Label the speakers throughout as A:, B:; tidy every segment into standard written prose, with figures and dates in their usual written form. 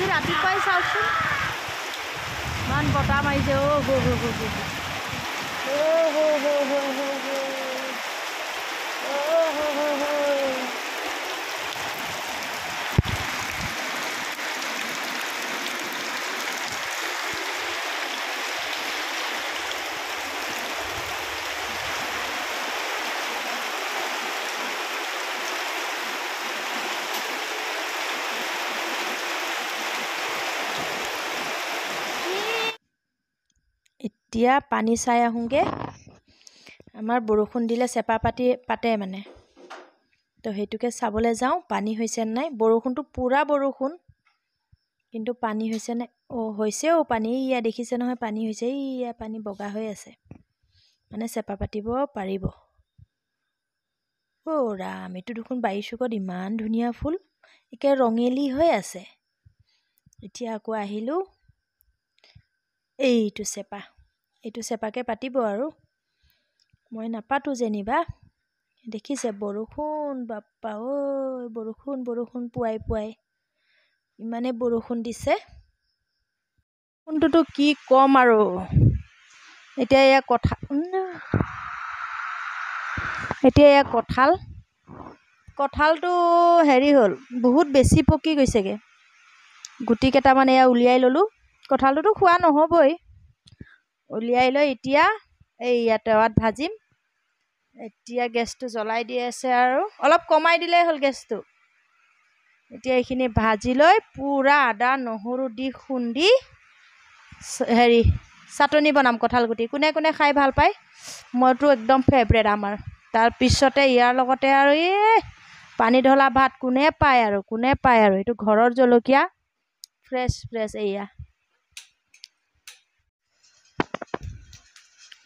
A: আজি ৰাতিপুৱাই চাওকচোন ইমান বতাহ মাৰিছে এতিয়া পানী চাই আহোঁগৈ আমাৰ বৰষুণ দিলে চেপা পাতে মানে তো সেইটোকে চাবলৈ যাওঁ পানী হৈছে নাই বৰষুণটো পূৰা বৰষুণ কিন্তু পানী হৈছে নে হৈছেও পানী ইয়া দেখিছে নহয় পানী হৈছে ইয়া পানী বগা হৈ আছে মানে চেপা পাতিব পাৰিব ৰাম এইটো দেখোন বাৰিচুকত ইমান ধুনীয়া ফুল একে ৰঙেলি হৈ আছে এতিয়া আকৌ আহিলোঁ এইটো চেপাকে পাতিব আৰু মই নাপাতো যেনিবা দেখিছে বৰষুণ বাপ্পা বৰষুণ পুৱাই ইমানে বৰষুণ দিছে কোনটোতো কি কম আৰু এতিয়া এয়া কঁঠালটো হেৰি হ'ল বহুত বেছি পকি গৈছেগে গুটি কেইটামান এয়া উলিয়াই ল'লোঁ কঁঠালটোতো খোৱা নহ'বই উলিয়াই লৈ এতিয়া এইয়া টাৱাত ভাজিম এতিয়া গেছটো জ্বলাই দি আছে আৰু অলপ কমাই দিলেই হ'ল গেছটো এতিয়া এইখিনি ভাজি লৈ পূৰা আদা নহৰু দি খুন্দি হেৰি চাটনি বনাম কঁঠাল গুটি কোনে কোনে খাই ভাল পায় মইতো একদম ফেভৰেট আমাৰ তাৰপিছতে ইয়াৰ লগতে আৰু পানী ঢলা ভাত কোনে পায় আৰু এইটো ঘৰৰ জলকীয়া ফ্ৰেছ এয়া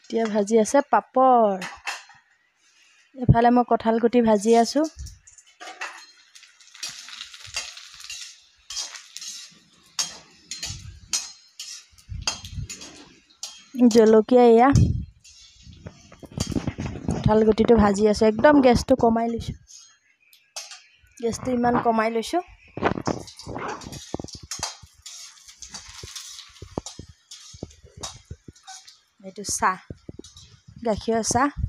A: এতিয়া ভাজি আছে পাপৰ এফালে মই কঁঠাল গুটি ভাজি আছোঁ জলকীয়া এয়া কঁঠাল গুটিটো ভাজি আছোঁ একদম গেছটো কমাই লৈছোঁ ইমান কমাই লৈছোঁ এইটো চাহ গাখীৰৰ চাহ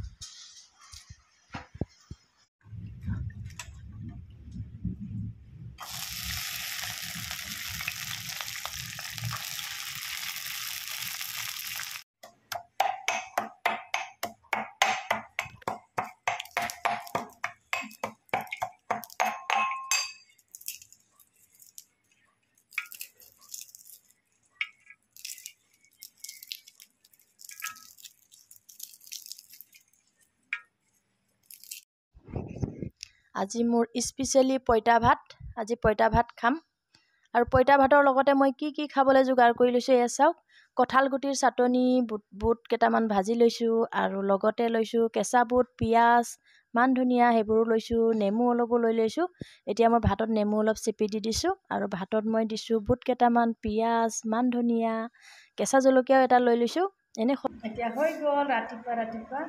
A: আজি মোৰ স্পেচিয়েলি পঁইতা ভাত আজি পঁইতা ভাত খাম আৰু পঁইতা ভাতৰ লগতে মই কি খাবলৈ যোগাৰ কৰি লৈছোঁ এয়া চাওক কঁঠাল গুটিৰ চাটনি বুট কেইটামান ভাজি লৈছোঁ আৰু লগতে লৈছোঁ কেঁচা বুট পিঁয়াজ মান ধনিয়া সেইবোৰো লৈছোঁ নেমু অলপো লৈ লৈছোঁ এতিয়া মই ভাতত নেমু অলপ চেপি দি দিছোঁ আৰু ভাতত মই দিছোঁ বুট কেইটামান পিঁয়াজ মান ধনিয়া কেঁচা জলকীয়াও এটা লৈ লৈছোঁ এতিয়া হৈ গ'ল ৰাতিপুৱা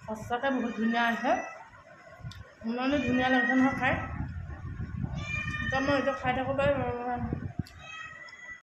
B: সঁচাকৈ বহুত ধুনীয়া আছে ইমানে ধুনীয়া লাগিছে নহয় খাই এতিয়া মই এইটো খাই থাকোঁ